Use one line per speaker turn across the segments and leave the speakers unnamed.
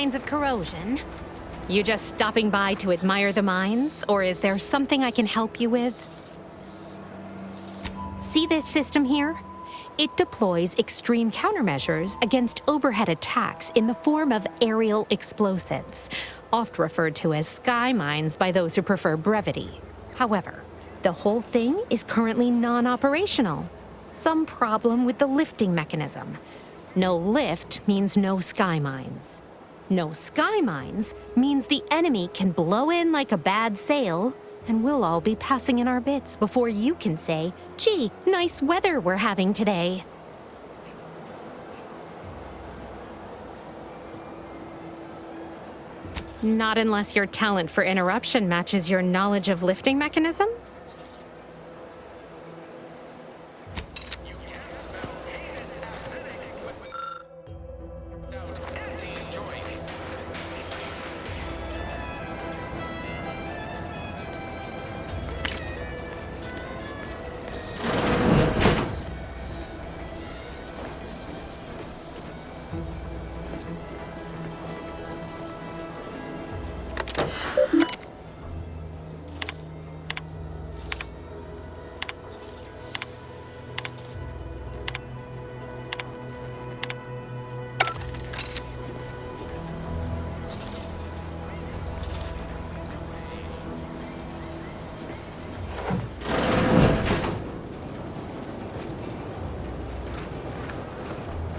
signs of corrosion. You just stopping by to admire the mines, or is there something I can help you with? See this system here? It deploys extreme countermeasures against overhead attacks in the form of aerial explosives, oft referred to as sky mines by those who prefer brevity. However, the whole thing is currently non-operational. Some problem with the lifting mechanism. No lift means no sky mines. No sky mines means the enemy can blow in like a bad sail, and we'll all be passing in our bits before you can say, "Gee, nice weather we're having today." Not unless your talent for interruption matches your knowledge of lifting mechanisms?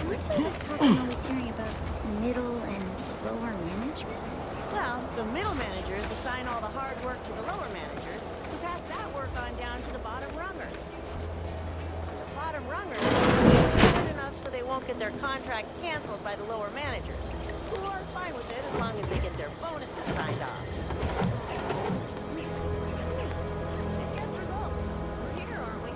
What's all this talking I was hearing about middle and lower management?
Well, the middle managers assign all the hard work to the lower managers, who pass that work on down to the bottom rungers. The bottom rungers are good enough so they won't get their contracts canceled by the lower managers, who are fine with it as long as they get their bonuses signed off. Guess results. We're here, aren't we?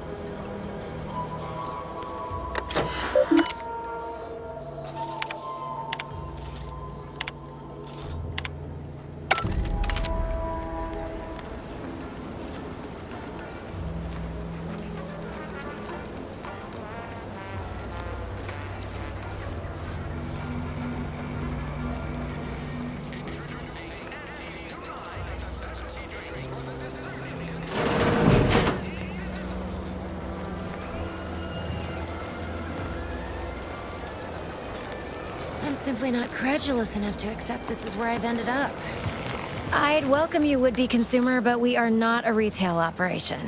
I'm simply not credulous enough to accept this is where I've ended up. I'd welcome you, would-be consumer, but we are not a retail operation.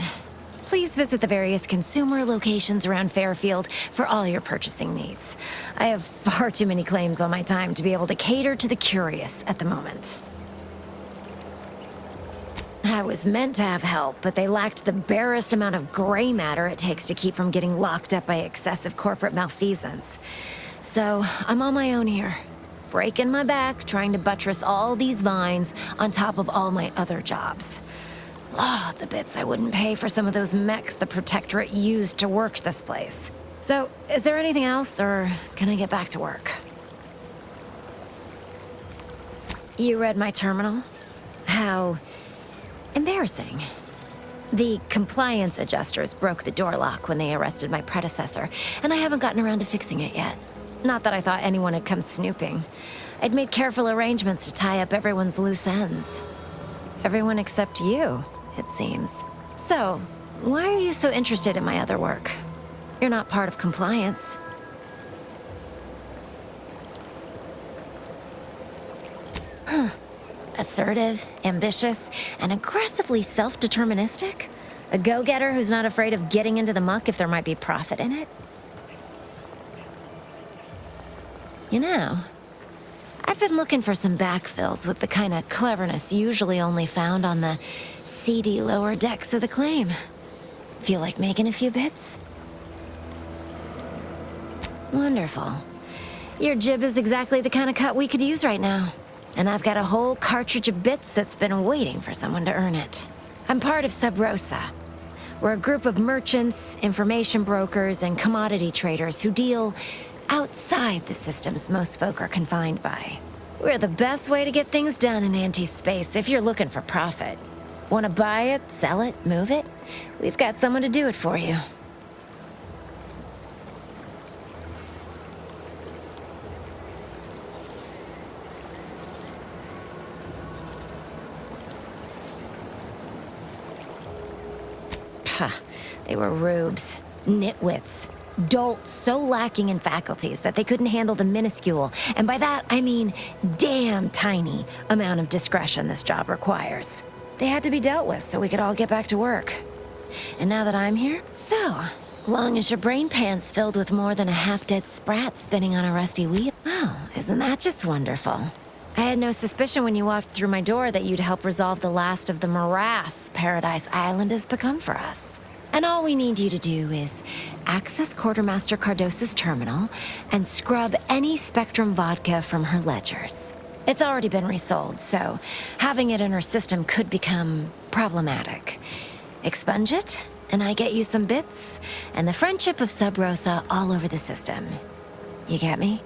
Please visit the various consumer locations around Fairfield for all your purchasing needs. I have far too many claims on my time to be able to cater to the curious at the moment. I was meant to have help, but they lacked the barest amount of gray matter it takes to keep from getting locked up by excessive corporate malfeasance. So, I'm on my own here, breaking my back, trying to buttress all these vines on top of all my other jobs. Oh, the bits I wouldn't pay for some of those mechs the Protectorate used to work this place. So, is there anything else, or can I get back to work? You read my terminal? How embarrassing. The compliance adjusters broke the door lock when they arrested my predecessor, and I haven't gotten around to fixing it yet. Not that I thought anyone had come snooping. I'd made careful arrangements to tie up everyone's loose ends. Everyone except you, it seems. So, why are you so interested in my other work? You're not part of compliance. Assertive, ambitious, and aggressively self-deterministic? A go-getter who's not afraid of getting into the muck if there might be profit in it? You know, I've been looking for some backfills with the kind of cleverness usually only found on the seedy lower decks of the claim. Feel like making a few bits? Wonderful. Your jib is exactly the kind of cut we could use right now. And I've got a whole cartridge of bits that's been waiting for someone to earn it. I'm part of Sub Rosa. We're a group of merchants, information brokers, and commodity traders who deal outside the systems most folk are confined by. We're the best way to get things done in anti-space if you're looking for profit. Want to buy it, sell it, move it? We've got someone to do it for you. They were rubes, nitwits, dolts so lacking in faculties that they couldn't handle the minuscule, and by that I mean damn tiny, amount of discretion this job requires. They had to be dealt with so we could all get back to work. And now that I'm here, so, long as your brain pan's filled with more than a half-dead sprat spinning on a rusty wheel, oh, isn't that just wonderful? I had no suspicion when you walked through my door that you'd help resolve the last of the morass Paradise Island has become for us. And all we need you to do is access Quartermaster Cardossa's terminal and scrub any Spectrum vodka from her ledgers. It's already been resold, so having it in her system could become problematic. Expunge it, and I get you some bits, and the friendship of Sub Rosa all over the system. You get me?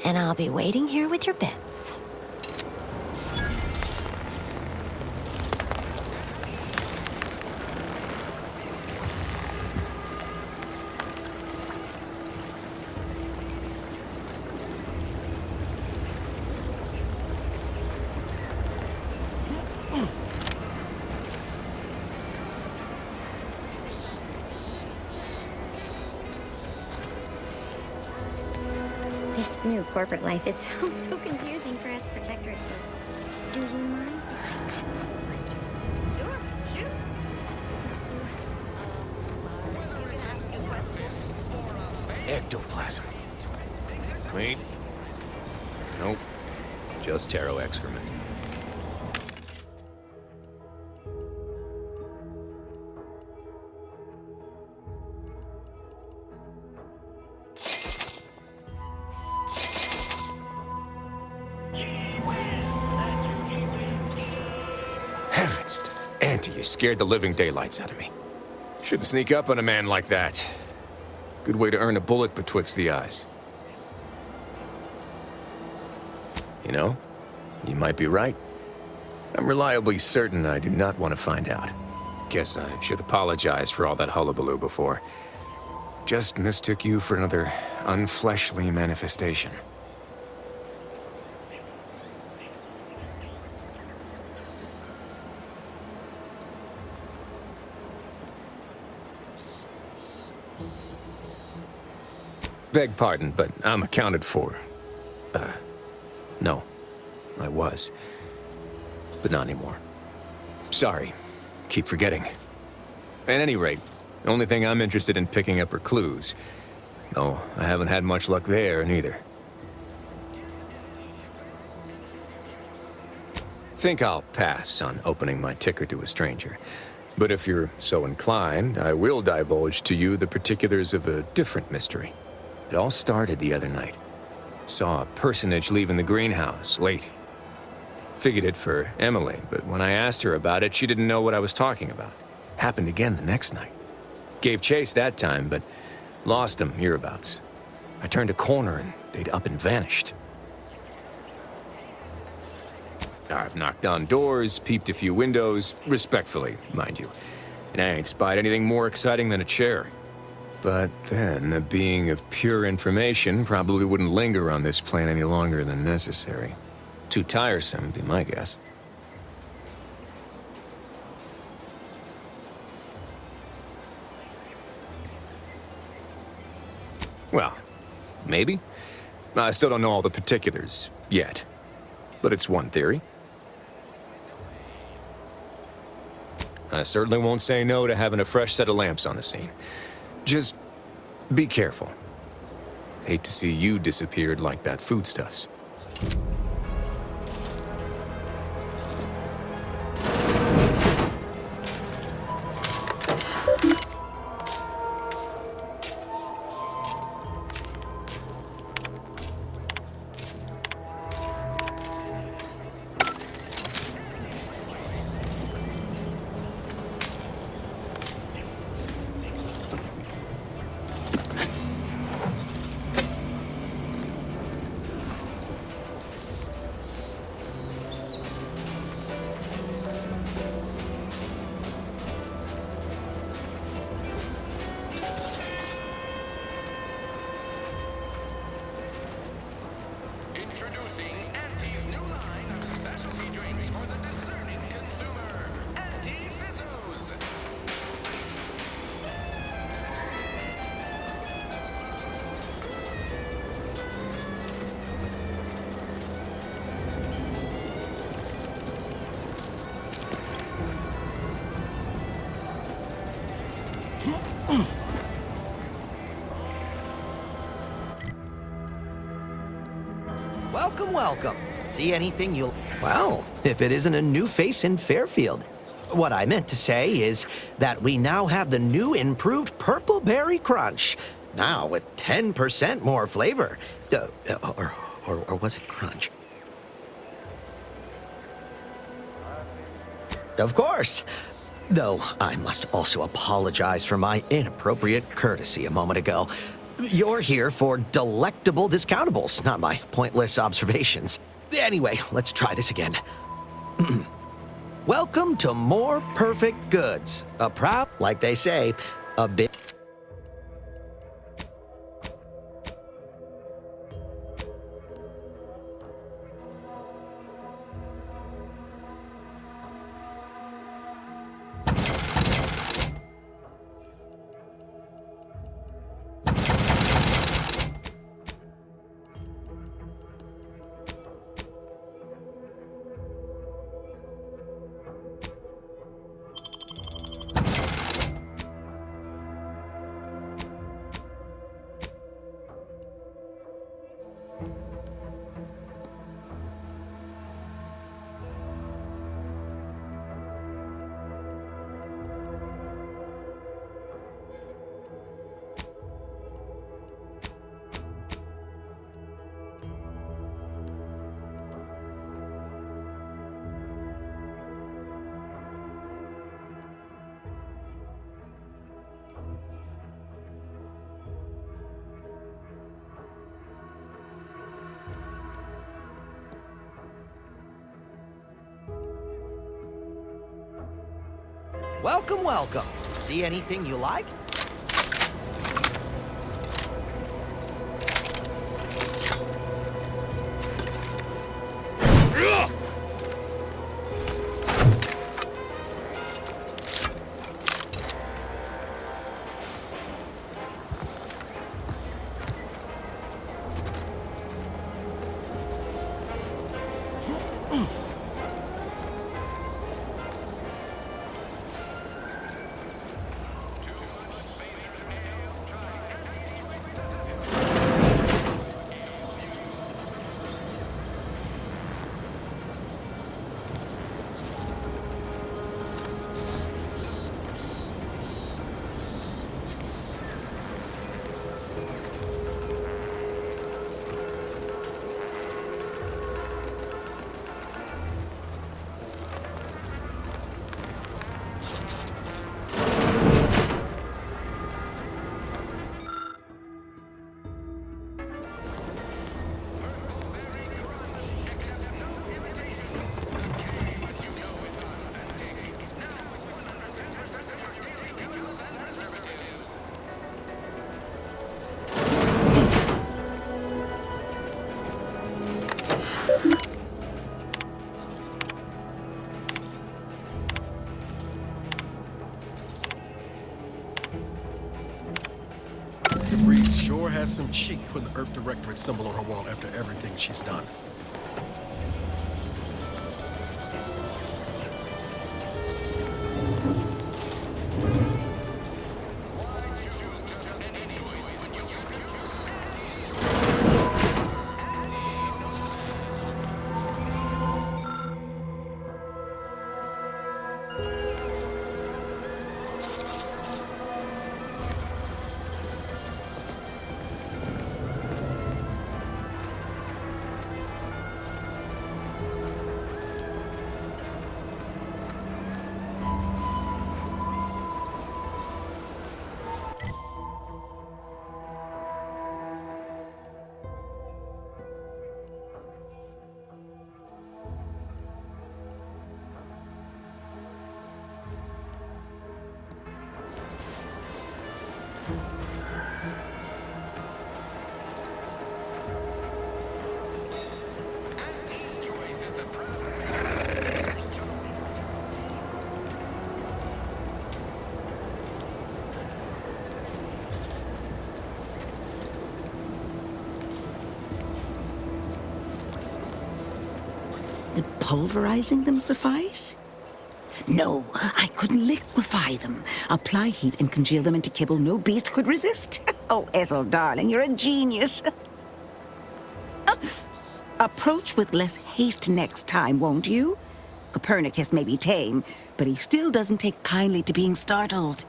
And I'll be waiting here with your bits.
This new corporate life is so confusing for us protectorate folk. Do you mind if I ask you a question?
Sure, shoot. You can ask me questions.
Ectoplasm. Wait. Nope. Just taro excrement. Heavens, Auntie, you scared the living daylights out of me. Shouldn't sneak up on a man like that. Good way to earn a bullet betwixt the eyes. You know, you might be right. I'm reliably certain I do not want to find out. Guess I should apologize for all that hullabaloo before. Just mistook you for another unfleshly manifestation. Beg pardon, but I'm accounted for. No. I was. But not anymore. Sorry. Keep forgetting. At any rate, the only thing I'm interested in picking up are clues. Though I haven't had much luck there, neither. Think I'll pass on opening my ticker to a stranger. But if you're so inclined, I will divulge to you the particulars of a different mystery. It all started the other night. Saw a personage leaving the greenhouse, late. Figured it for Emmeline, but when I asked her about it, she didn't know what I was talking about. Happened again the next night. Gave chase that time, but lost him hereabouts. I turned a corner and they'd up and vanished. I've knocked on doors, peeped a few windows, respectfully, mind you. And I ain't spied anything more exciting than a chair. But then, a being of pure information probably wouldn't linger on this plane any longer than necessary. Too tiresome, be my guess. Well, maybe. I still don't know all the particulars, yet. But it's one theory. I certainly won't say no to having a fresh set of lamps on the scene. Just be careful. Hate to see you disappeared like that foodstuffs.
welcome. See anything you'll... Well, if it isn't a new face in Fairfield. What I meant to say is that we now have the new improved Purple Berry Crunch. Now with 10% more flavor. Or was it crunch? Of course. Though I must also apologize for my inappropriate courtesy a moment ago. You're here for delectable discountables, not my pointless observations. Anyway, let's try this again. Welcome to More Perfect Goods. A proud, like they say, a bit... Welcome, welcome. See anything you like?
Reese sure has some cheek putting the Earth Directorate symbol on her wall after everything she's done.
Would pulverizing them suffice? No, I could liquefy them. Apply heat and congeal them into kibble no beast could resist. Oh, Ethel, darling, you're a genius. Approach with less haste next time, won't you? Copernicus may be tame, but he still doesn't take kindly to being startled.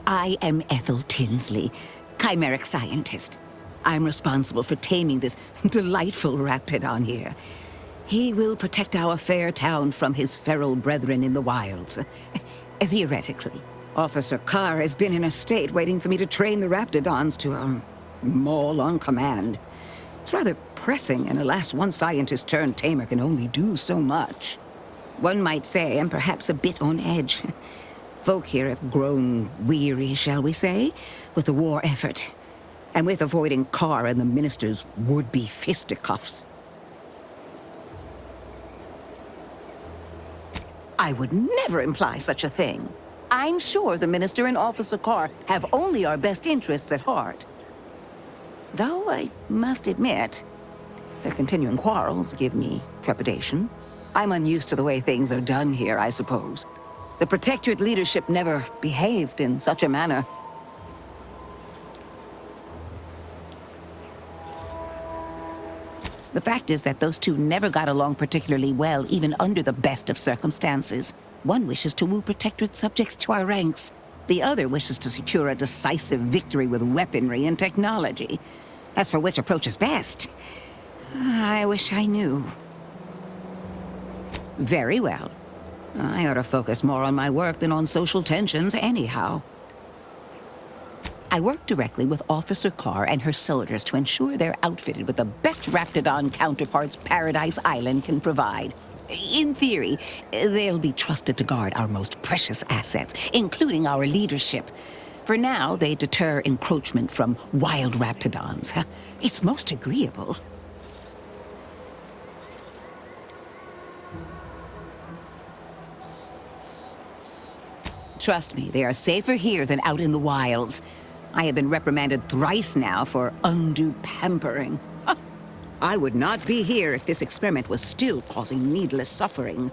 I am Ethel Tinsley, chimeric scientist. I'm responsible for taming this delightful raptidon here. He will protect our fair town from his feral brethren in the wilds. Theoretically. Officer Carr has been in a state waiting for me to train the raptidons to, maul on command. It's rather pressing, and alas, one scientist-turned-tamer can only do so much. One might say I'm perhaps a bit on edge. Folk here have grown weary, shall we say, with the war effort, and with avoiding Carr and the minister's would-be fisticuffs. I would never imply such a thing. I'm sure the minister and Officer Carr have only our best interests at heart. Though I must admit, their continuing quarrels give me trepidation. I'm unused to the way things are done here, I suppose. The Protectorate leadership never behaved in such a manner. The fact is that those two never got along particularly well, even under the best of circumstances. One wishes to woo Protectorate subjects to our ranks. The other wishes to secure a decisive victory with weaponry and technology. As for which approach is best, I wish I knew. Very well. I ought to focus more on my work than on social tensions anyhow. I work directly with Officer Carr and her soldiers to ensure they're outfitted with the best Raptidon counterparts Paradise Island can provide. In theory, they'll be trusted to guard our most precious assets, including our leadership. For now, they deter encroachment from wild Raptidons. It's most agreeable. Trust me, they are safer here than out in the wilds. I have been reprimanded thrice now for undue pampering. I would not be here if this experiment was still causing needless suffering.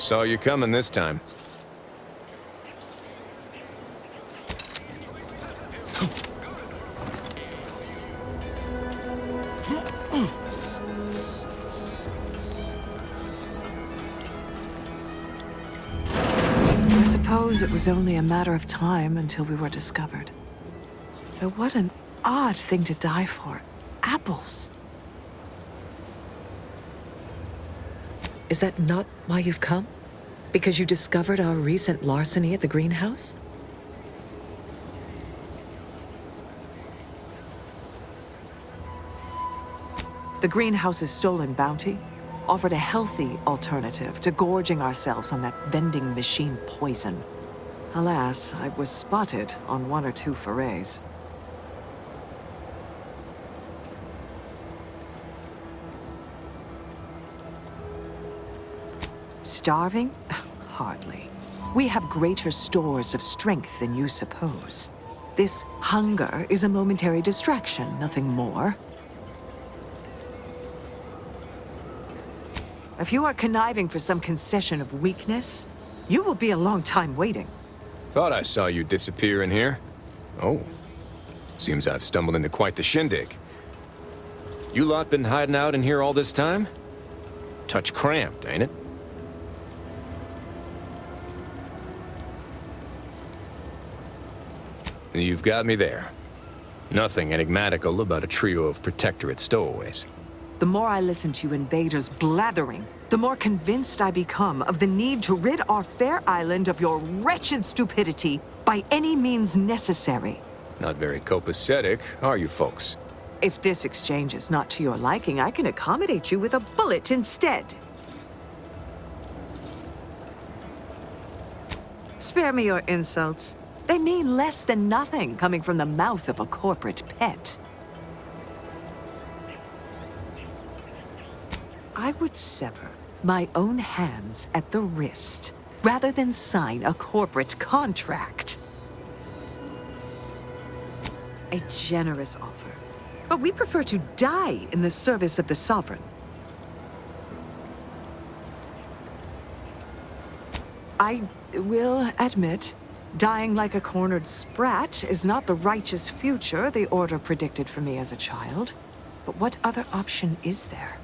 Saw you coming this time.
I suppose it was only a matter of time until we were discovered. Though what an odd thing to die for. Apples. Is that not why you've come? Because you discovered our recent larceny at the greenhouse? The greenhouse's stolen bounty offered a healthy alternative to gorging ourselves on that vending machine poison. Alas, I was spotted on 1 or 2 forays. Starving? Hardly. We have greater stores of strength than you suppose. This hunger is a momentary distraction, nothing more. If you are conniving for some concession of weakness, you will be a long time waiting.
Thought I saw you disappear in here. Oh. Seems I've stumbled into quite the shindig. You lot been hiding out in here all this time? Touch cramped, ain't it? You've got me there. Nothing enigmatical about a trio of Protectorate stowaways.
The more I listen to you invaders blathering, the more convinced I become of the need to rid our fair island of your wretched stupidity by any means necessary.
Not very copacetic, are you folks?
If this exchange is not to your liking, I can accommodate you with a bullet instead. Spare me your insults. They mean less than nothing coming from the mouth of a corporate pet. I would sever my own hands at the wrist rather than sign a corporate contract. A generous offer, but we prefer to die in the service of the Sovereign. I will admit, dying like a cornered sprat is not the righteous future the Order predicted for me as a child. But what other option is there?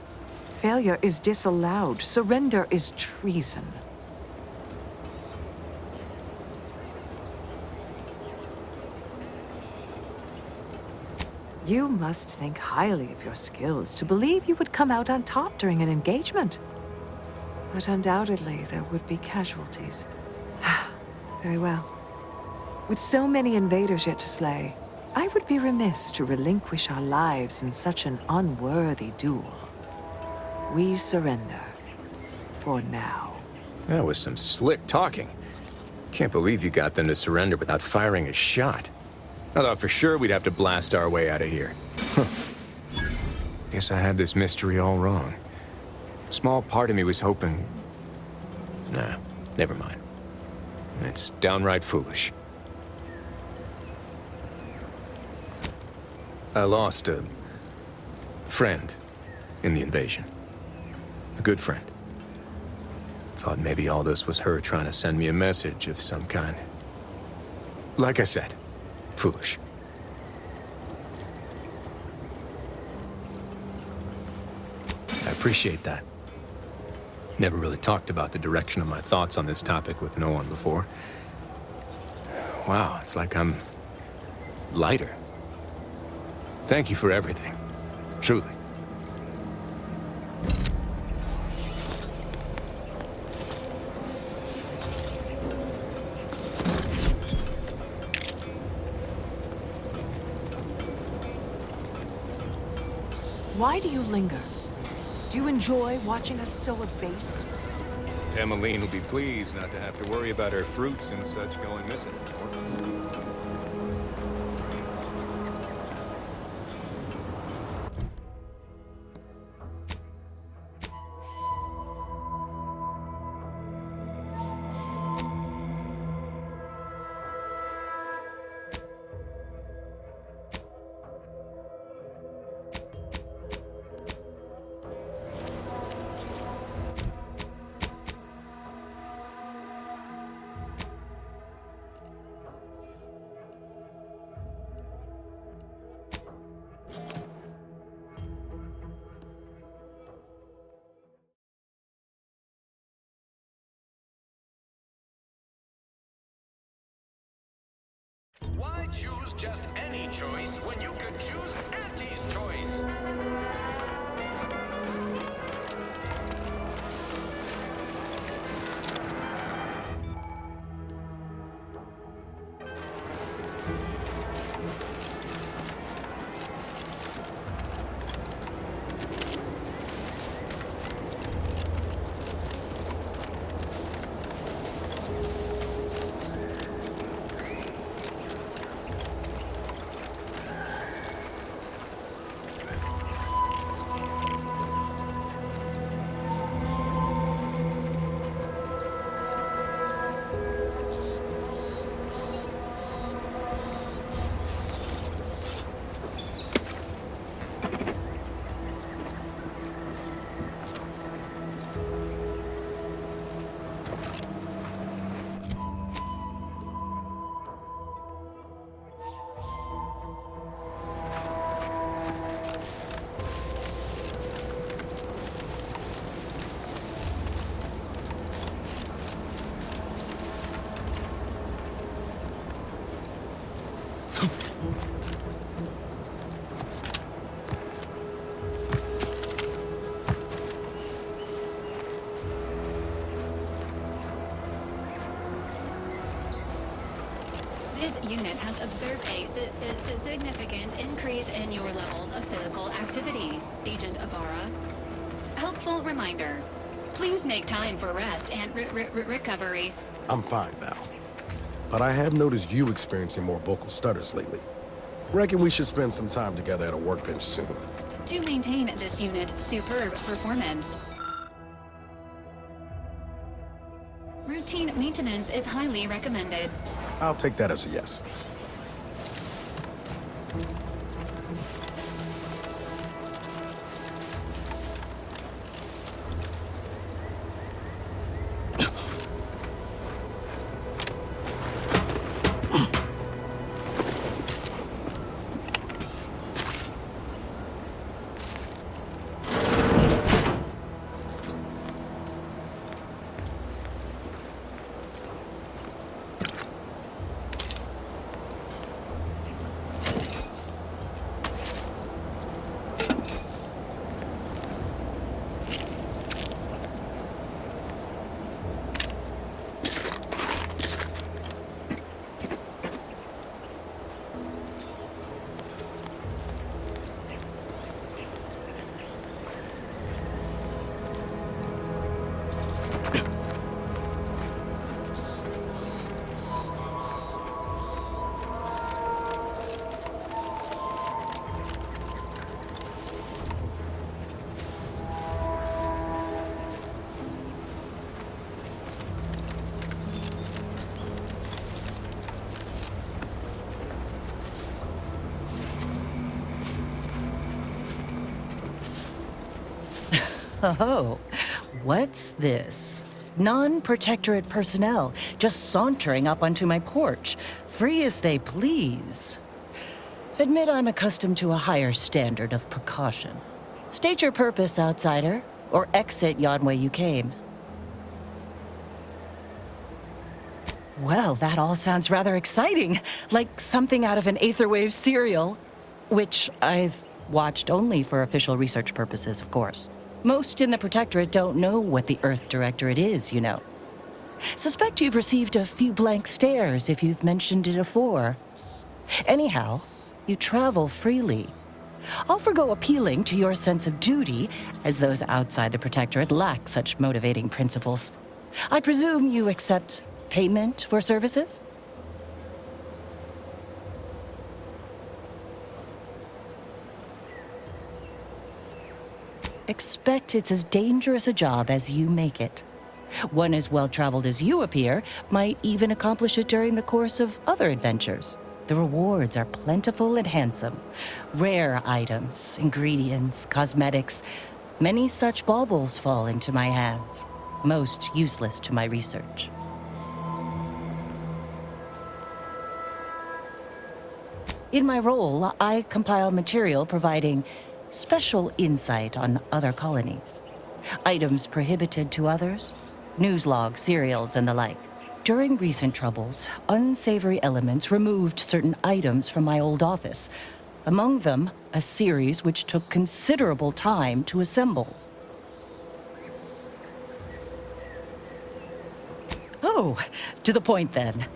Failure is disallowed. Surrender is treason. You must think highly of your skills to believe you would come out on top during an engagement. But undoubtedly, there would be casualties. Very well. With so many invaders yet to slay, I would be remiss to relinquish our lives in such an unworthy duel. We surrender. For now.
That was some slick talking. Can't believe you got them to surrender without firing a shot. I thought for sure we'd have to blast our way out of here. Huh. Guess I had this mystery all wrong. A small part of me was hoping... Nah, never mind. It's downright foolish. I lost a friend in the invasion. A good friend. Thought maybe all this was her trying to send me a message of some kind. Like I said, foolish. I appreciate that. Never really talked about the direction of my thoughts on this topic with no one before. Wow, it's like I'm lighter. Thank you for everything. Truly.
Why do you linger? Do you enjoy watching us so abased?
Emmeline will be pleased not to have to worry about her fruits and such going missing.
Why choose just any choice when you could choose Auntie's choice?
This unit has observed a significant increase in your levels of physical activity, Agent Ibarra. Helpful reminder. Please make time for rest and recovery.
I'm fine now. But I have noticed you experiencing more vocal stutters lately. Reckon we should spend some time together at a workbench soon.
To maintain this unit's superb performance, routine maintenance is highly recommended.
I'll take that as a yes.
Oh, what's this? Non-protectorate personnel just sauntering up onto my porch, free as they please. Admit I'm accustomed to a higher standard of precaution. State your purpose, outsider, or exit yon way you came. Well, that all sounds rather exciting, like something out of an Aetherwave serial, which I've watched only for official research purposes, of course. Most in the Protectorate don't know what the Earth Directorate is, you know. Suspect you've received a few blank stares if you've mentioned it afore. Anyhow, you travel freely. I'll forgo appealing to your sense of duty, as those outside the Protectorate lack such motivating principles. I presume you accept payment for services? Expect it's as dangerous a job as you make it. One as well-traveled as you appear might even accomplish it during the course of other adventures. The rewards are plentiful and handsome. Rare items, ingredients, cosmetics. Many such baubles fall into my hands, most useless to my research. In my role, I compile material providing special insight on other colonies. Items prohibited to others, news logs, serials, and the like. During recent troubles, unsavory elements removed certain items from my old office. Among them, a series which took considerable time to assemble. Oh, to the point then.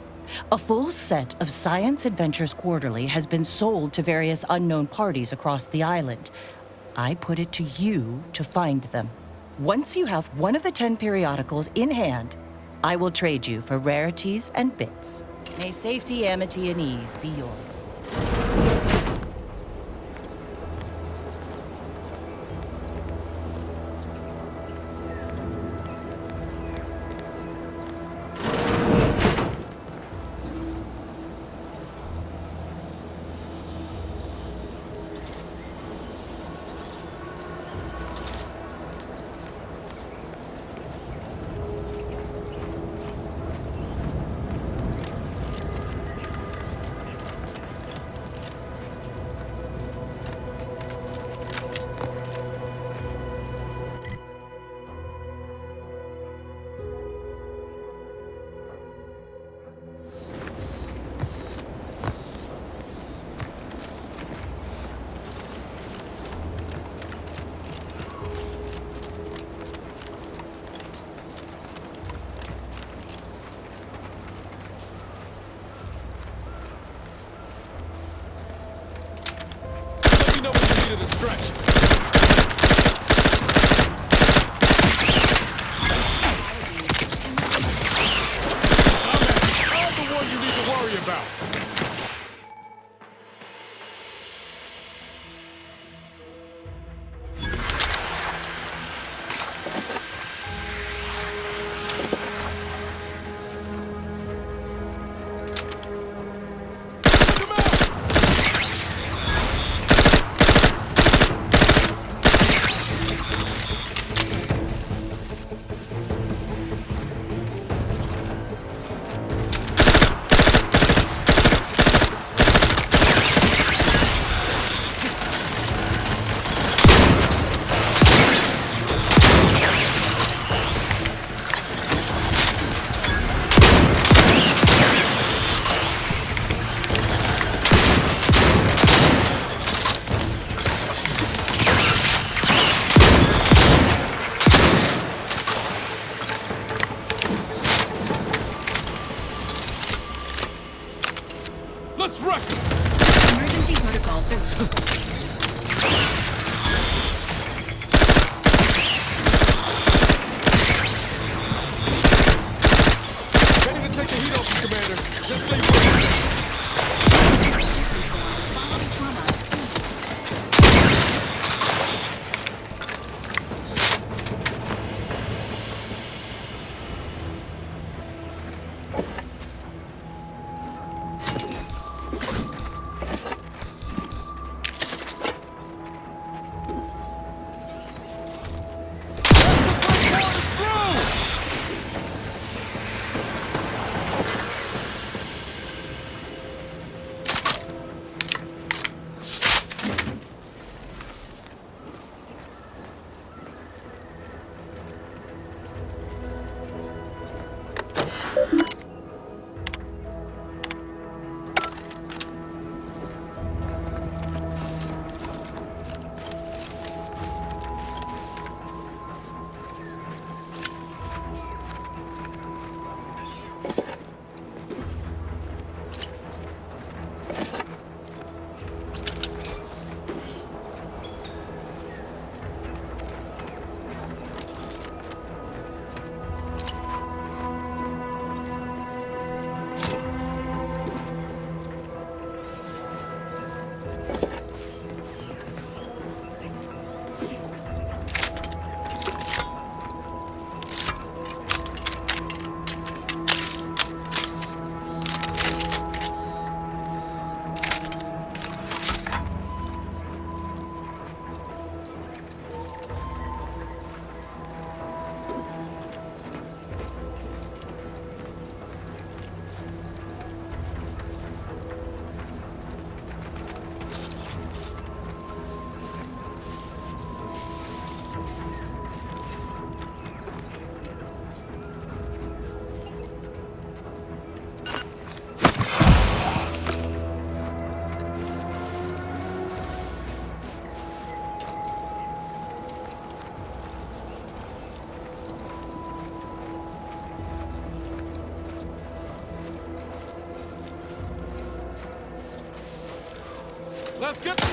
A full set of Science Adventures Quarterly has been sold to various unknown parties across the island. I put it to you to find them. Once you have one of the 10 periodicals in hand, I will trade you for rarities and bits. May safety, amity, and ease be yours.
To the stretch. I'm the one you need to worry about. Let's wreck it!
Emergency protocol, sir.
Ready to take the heat off you, Commander. Just say what.
Let's get...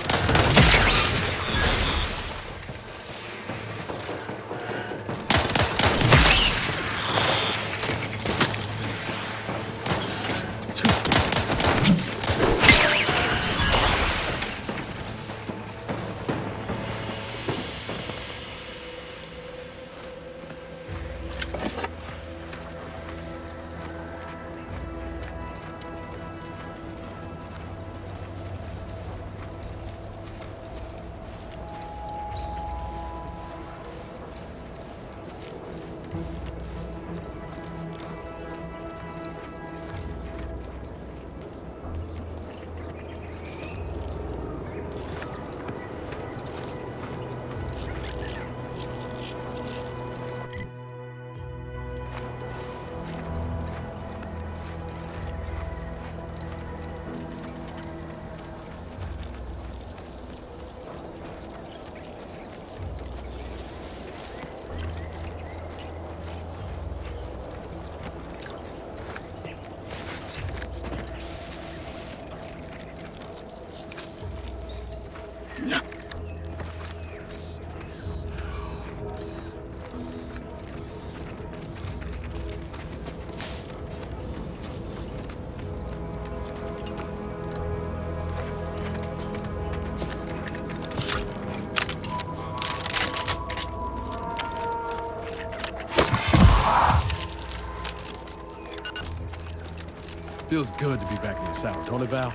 Feels good to be back in the saddle, don't it, Val?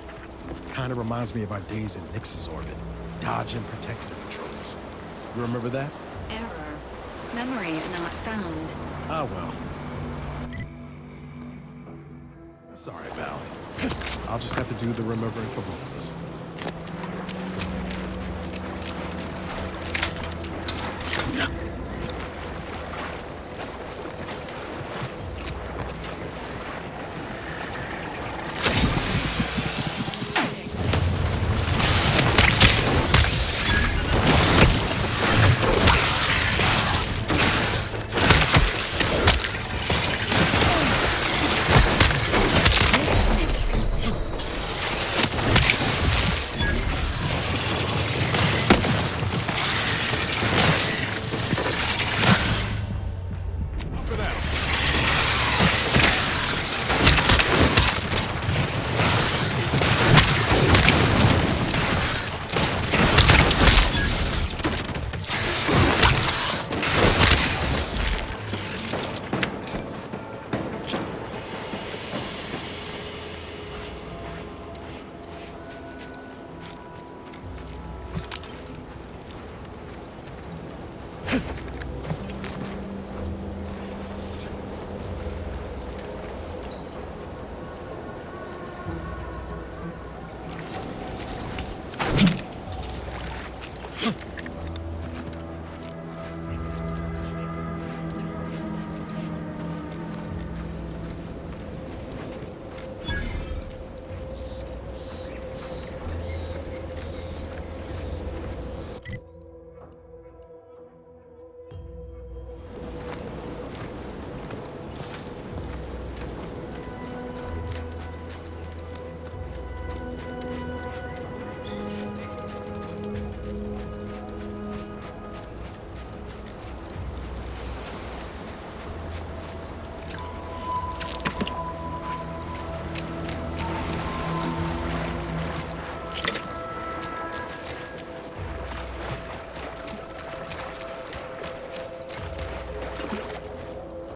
Kinda reminds me of our days in Nyx's orbit, dodging protective patrols. You remember that?
Error. Memory not found.
Ah, well. Sorry, Val. I'll just have to do the remembering for both of us.